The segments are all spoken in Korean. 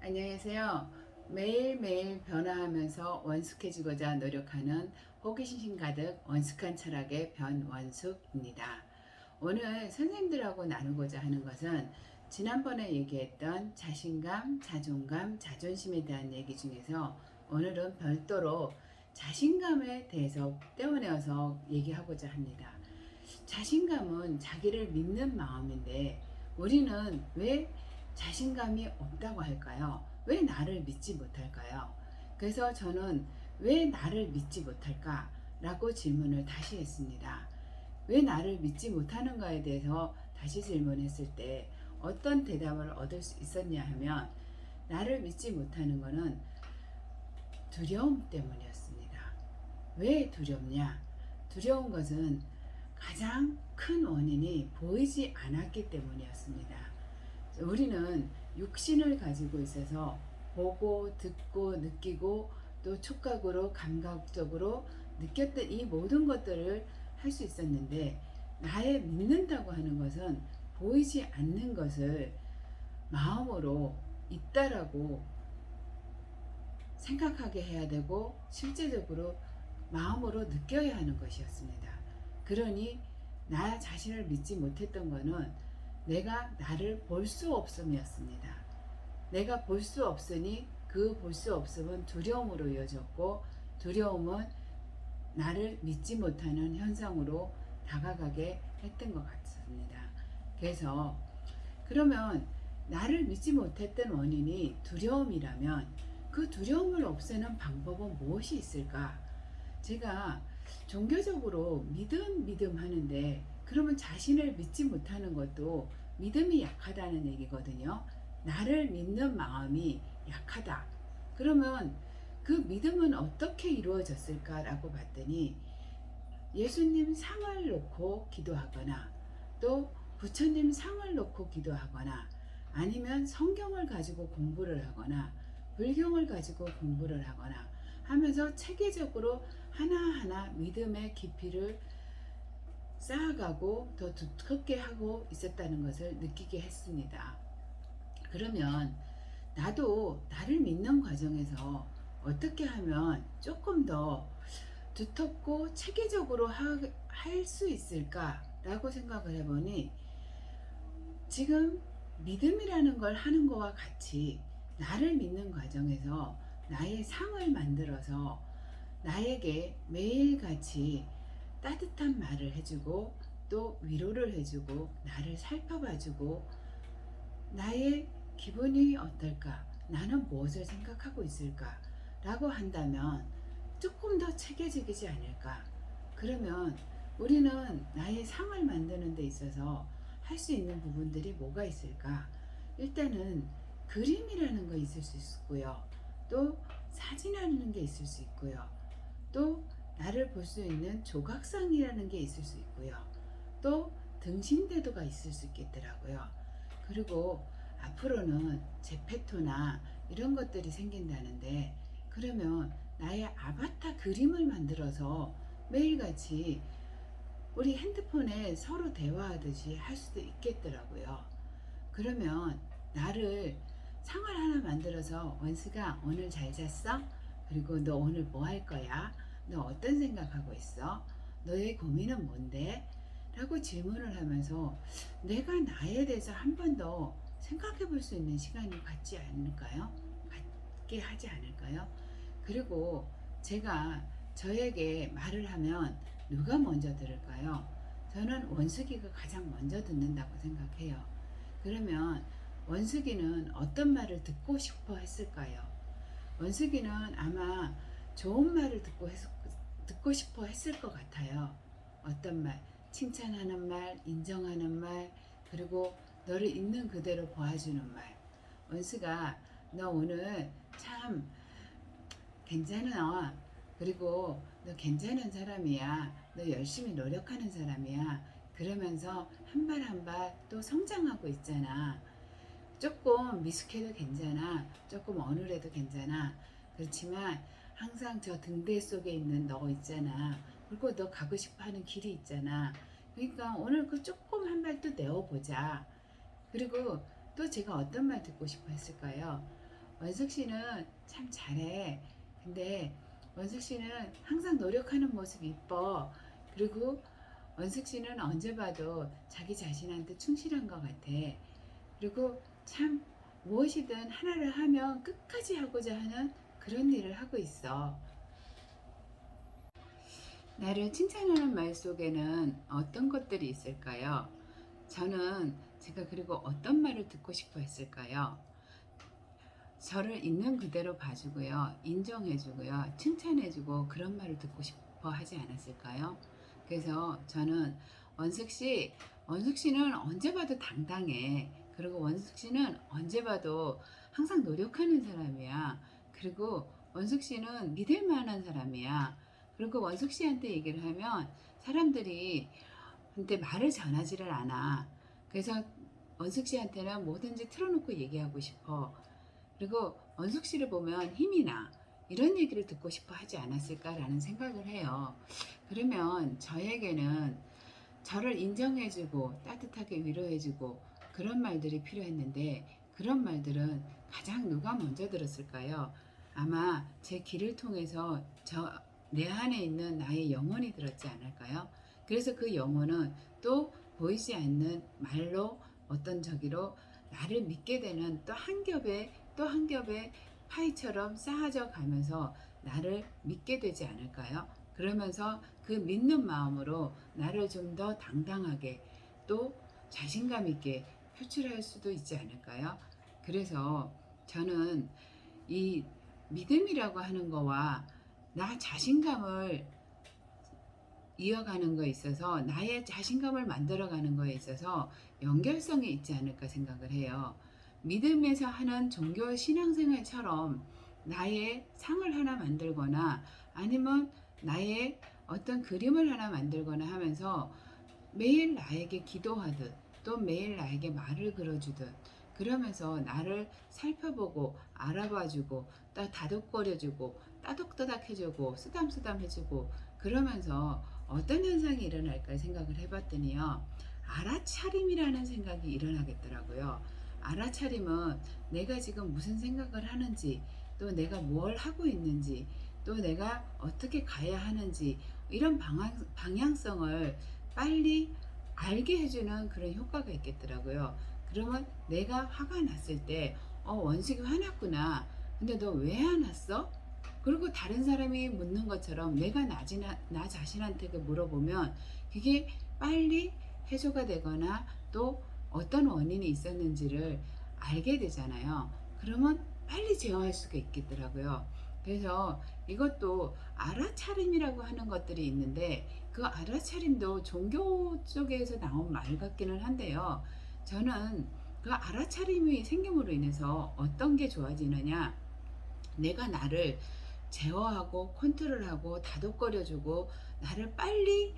안녕하세요. 매일매일 변화하면서 원숙해지고자 노력하는 호기심 가득 원숙한 철학의 변원숙입니다. 오늘 선생님들하고 나누고자 하는 것은 지난번에 얘기했던 자신감, 자존감, 자존심에 대한 얘기 중에서 오늘은 별도로 자신감에 대해서 떼어내어서 얘기하고자 합니다. 자신감은 자기를 믿는 마음인데 우리는 왜 자신감이 없다고 할까요? 왜 나를 믿지 못할까요? 그래서 저는 왜 나를 믿지 못할까? 라고 질문을 다시 했습니다. 왜 나를 믿지 못하는가에 대해서 다시 질문했을 때 어떤 대답을 얻을 수 있었냐 하면 나를 믿지 못하는 것은 두려움 때문이었습니다. 왜 두렵냐? 두려운 것은 가장 큰 원인이 보이지 않았기 때문이었습니다. 우리는 육신을 가지고 있어서 보고, 듣고, 느끼고, 또 촉각으로, 감각적으로 느꼈던 이 모든 것들을 할 수 있었는데, 나의 믿는다고 하는 것은 보이지 않는 것을 마음으로 있다라고 생각하게 해야 되고, 실제적으로 마음으로 느껴야 하는 것이었습니다. 그러니 나 자신을 믿지 못했던 것은 내가 나를 볼 수 없음이었습니다. 내가 볼 수 없으니 그 볼 수 없음은 두려움으로 이어졌고, 두려움은 나를 믿지 못하는 현상으로 다가가게 했던 것 같습니다. 그래서 그러면 나를 믿지 못했던 원인이 두려움이라면 그 두려움을 없애는 방법은 무엇이 있을까? 제가 종교적으로 믿음 하는데 그러면 자신을 믿지 못하는 것도 믿음이 약하다는 얘기거든요. 나를 믿는 마음이 약하다. 그러면 그 믿음은 어떻게 이루어졌을까라고 봤더니 예수님 상을 놓고 기도하거나 또 부처님 상을 놓고 기도하거나 아니면 성경을 가지고 공부를 하거나 불경을 가지고 공부를 하거나 하면서 체계적으로 하나하나 믿음의 깊이를 쌓아가고 더 두텁게 하고 있었다는 것을 느끼게 했습니다. 그러면 나도 나를 믿는 과정에서 어떻게 하면 조금 더 두텁고 체계적으로 할 수 있을까라고 생각을 해보니 지금 믿음이라는 걸 하는 것과 같이 나를 믿는 과정에서 나의 상을 만들어서 나에게 매일같이 따뜻한 말을 해주고 또 위로를 해주고 나를 살펴봐주고 나의 기분이 어떨까? 나는 무엇을 생각하고 있을까? 라고 한다면 조금 더 체계적이지 않을까? 그러면 우리는 나의 상을 만드는 데 있어서 할 수 있는 부분들이 뭐가 있을까? 일단은 그림이라는 거 있을 수 있고요. 또 사진이라는 게 있을 수 있고요. 또 나를 볼 수 있는 조각상이라는 게 있을 수 있고요. 또 등신대도가 있을 수 있겠더라고요. 그리고 앞으로는 제페토나 이런 것들이 생긴다는데 그러면 나의 아바타 그림을 만들어서 매일같이 우리 핸드폰에 서로 대화하듯이 할 수도 있겠더라고요. 그러면 나를 상을 하나 만들어서 원수가 오늘 잘 잤어? 그리고 너 오늘 뭐 할 거야? 너 어떤 생각하고 있어? 너의 고민은 뭔데? 라고 질문을 하면서 내가 나에 대해서 한 번 더 생각해 볼 수 있는 시간이 갖지 않을까요? 갖게 하지 않을까요? 그리고 제가 저에게 말을 하면 누가 먼저 들을까요? 저는 원숙이가 가장 먼저 듣는다고 생각해요. 그러면 원숙이는 어떤 말을 듣고 싶어 했을까요? 원숙이는 아마 좋은 말을 듣고 싶어 했을 것 같아요. 어떤 말, 칭찬하는 말, 인정하는 말, 그리고 너를 있는 그대로 보아주는 말. 원수가 너 오늘 참 괜찮아. 그리고 너 괜찮은 사람이야. 너 열심히 노력하는 사람이야. 그러면서 한 발 한 발 또 성장하고 있잖아. 조금 미숙해도 괜찮아. 조금 어눌해도 괜찮아. 그렇지만 항상 저 등대 속에 있는 너 있잖아. 그리고 너 가고 싶어 하는 길이 있잖아. 그러니까 오늘 그 조금 한 발 또 내어보자. 그리고 또 제가 어떤 말 듣고 싶어 했을까요? 원숙 씨는 참 잘해. 근데 원숙 씨는 항상 노력하는 모습 이뻐. 그리고 원숙 씨는 언제 봐도 자기 자신한테 충실한 것 같아. 그리고 참 무엇이든 하나를 하면 끝까지 하고자 하는 그런 일을 하고 있어. 나를 칭찬하는 말 속에는 어떤 것들이 있을까요? 저는 제가 그리고 어떤 말을 듣고 싶어 했을까요? 저를 있는 그대로 봐주고요, 인정해주고요, 칭찬해주고 그런 말을 듣고 싶어 하지 않았을까요? 그래서 저는 원숙 씨, 원숙 씨는 언제 봐도 당당해. 그리고 원숙 씨는 언제 봐도 항상 노력하는 사람이야. 그리고 원숙 씨는 믿을 만한 사람이야. 그리고 원숙 씨한테 얘기를 하면 사람들이 한테 말을 전하지를 않아. 그래서 원숙 씨한테는 뭐든지 틀어놓고 얘기하고 싶어. 그리고 원숙 씨를 보면 힘이 나. 이런 얘기를 듣고 싶어 하지 않았을까라는 생각을 해요. 그러면 저에게는 저를 인정해주고 따뜻하게 위로해주고 그런 말들이 필요했는데 그런 말들은 가장 누가 먼저 들었을까요? 아마 제 귀를 통해서 내 안에 있는 나의 영혼이 들었지 않을까요? 그래서 그 영혼은 또 보이지 않는 말로 어떤 저기로 나를 믿게 되는 또 한 겹의 파이처럼 쌓아져 가면서 나를 믿게 되지 않을까요? 그러면서 그 믿는 마음으로 나를 좀 더 당당하게 또 자신감 있게 표출할 수도 있지 않을까요? 그래서 저는 이 믿음이라고 하는 거와 나 자신감을 이어가는 거에 있어서 나의 자신감을 만들어가는 거에 있어서 연결성이 있지 않을까 생각을 해요. 믿음에서 하는 종교 신앙생활처럼 나의 상을 하나 만들거나 아니면 나의 어떤 그림을 하나 만들거나 하면서 매일 나에게 기도하듯 또 매일 나에게 말을 걸어주듯 그러면서 나를 살펴보고 알아봐주고 다독거려주고 따독따닥 해주고 쓰담쓰담 해주고 그러면서 어떤 현상이 일어날까 생각을 해봤더니요. 알아차림이라는 생각이 일어나겠더라고요. 알아차림은 내가 지금 무슨 생각을 하는지 또 내가 뭘 하고 있는지 또 내가 어떻게 가야 하는지 이런 방향성을 빨리 알게 해주는 그런 효과가 있겠더라고요. 그러면 내가 화가 났을 때 원식이 화났구나. 근데 너 왜 화났어? 그리고 다른 사람이 묻는 것처럼 내가 나 자신한테 물어보면 그게 빨리 해소가 되거나 또 어떤 원인이 있었는지를 알게 되잖아요. 그러면 빨리 제어할 수가 있겠더라고요. 그래서 이것도 알아차림이라고 하는 것들이 있는데 그 알아차림도 종교 쪽에서 나온 말 같기는 한데요. 저는 그 알아차림이 생김으로 인해서 어떤 게 좋아지느냐, 내가 나를 제어하고 컨트롤하고 다독거려주고 나를 빨리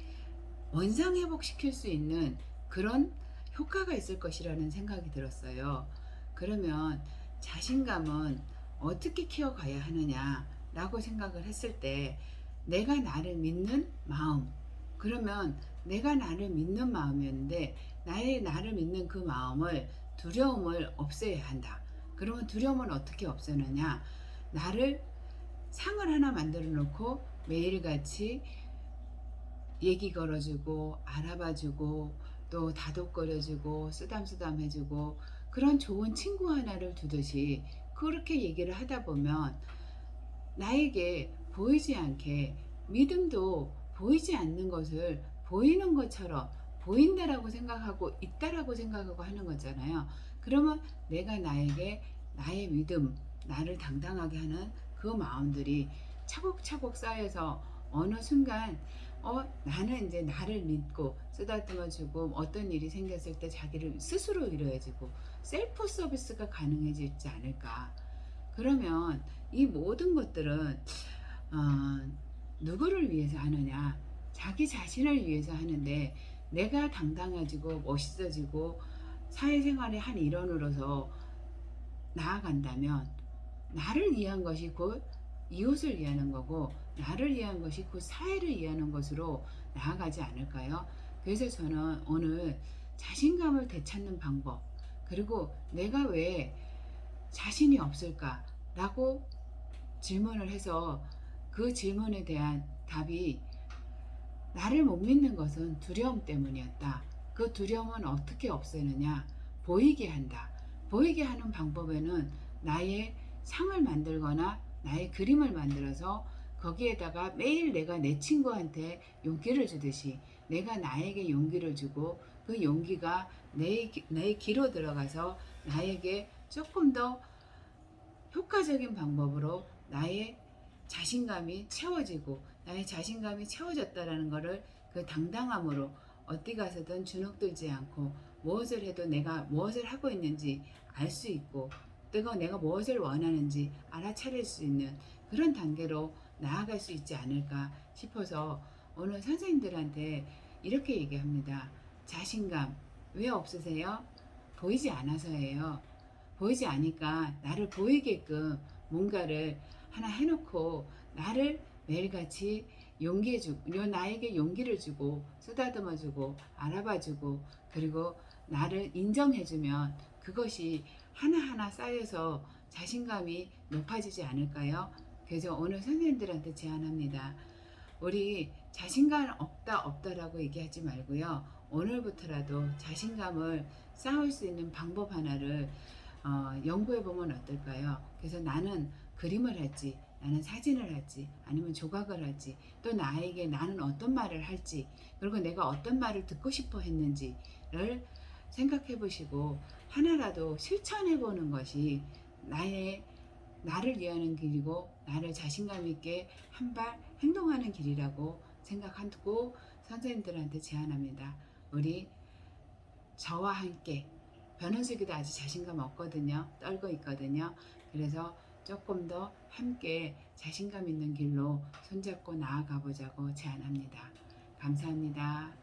원상회복시킬 수 있는 그런 효과가 있을 것이라는 생각이 들었어요. 그러면 자신감은 어떻게 키워가야 하느냐라고 생각을 했을 때 내가 나를 믿는 마음, 그러면 내가 나를 믿는 마음이었는데 나를 믿는 그 마음을 두려움을 없애야 한다. 그러면 두려움은 어떻게 없애느냐? 나를 상을 하나 만들어 놓고 매일같이 얘기 걸어주고 알아봐주고 또 다독거려주고 쓰담쓰담 해주고 그런 좋은 친구 하나를 두듯이 그렇게 얘기를 하다 보면 나에게 보이지 않게 믿음도 보이지 않는 것을 보이는 것처럼 보인다라고 생각하고 있다라고 생각하고 하는 거잖아요. 그러면 내가 나에게 나의 믿음, 나를 당당하게 하는 그 마음들이 차곡차곡 쌓여서 어느 순간 나는 이제 나를 믿고 쓰다듬어주고 어떤 일이 생겼을 때 자기를 스스로 위로해주고 셀프 서비스가 가능해지지 않을까. 그러면 이 모든 것들은 누구를 위해서 하느냐? 자기 자신을 위해서 하는데 내가 당당해지고 멋있어지고 사회생활의 한 일원으로서 나아간다면 나를 위한 것이 곧 이웃을 위하는 거고 나를 위한 것이 곧 사회를 위하는 것으로 나아가지 않을까요? 그래서 저는 오늘 자신감을 되찾는 방법 그리고 내가 왜 자신이 없을까? 라고 질문을 해서 그 질문에 대한 답이 나를 못 믿는 것은 두려움 때문이었다. 그 두려움은 어떻게 없애느냐? 보이게 한다. 보이게 하는 방법에는 나의 상을 만들거나 나의 그림을 만들어서 거기에다가 매일 내가 내 친구한테 용기를 주듯이 내가 나에게 용기를 주고 그 용기가 내 귀로 들어가서 나에게 조금 더 효과적인 방법으로 나의 자신감이 채워지고 나의 자신감이 채워졌다라는 것을 그 당당함으로 어디 가서든 주눅들지 않고 무엇을 해도 내가 무엇을 하고 있는지 알 수 있고 또 내가 무엇을 원하는지 알아차릴 수 있는 그런 단계로 나아갈 수 있지 않을까 싶어서 오늘 선생님들한테 이렇게 얘기합니다. 자신감 왜 없으세요? 보이지 않아서예요. 보이지 않으니까 나를 보이게끔 뭔가를 하나 해놓고 나를 매일같이 용기해주고 나에게 용기를 주고 쓰다듬어주고 알아봐주고 그리고 나를 인정해주면 그것이 하나하나 쌓여서 자신감이 높아지지 않을까요? 그래서 오늘 선생님들한테 제안합니다. 우리 자신감 없다라고 얘기하지 말고요. 오늘부터라도 자신감을 쌓을 수 있는 방법 하나를 연구해 보면 어떨까요? 그래서 나는 그림을 할지, 나는 사진을 할지, 아니면 조각을 할지, 또 나에게 나는 어떤 말을 할지, 그리고 내가 어떤 말을 듣고 싶어 했는지를 생각해 보시고 하나라도 실천해 보는 것이 나를 위하는 길이고 나를 자신감 있게 한 발 행동하는 길이라고 생각하고 선생님들한테 제안합니다. 우리 저와 함께 변은숙이도 아직 자신감 없거든요. 떨고 있거든요. 그래서 조금 더 함께 자신감 있는 길로 손잡고 나아가 보자고 제안합니다. 감사합니다.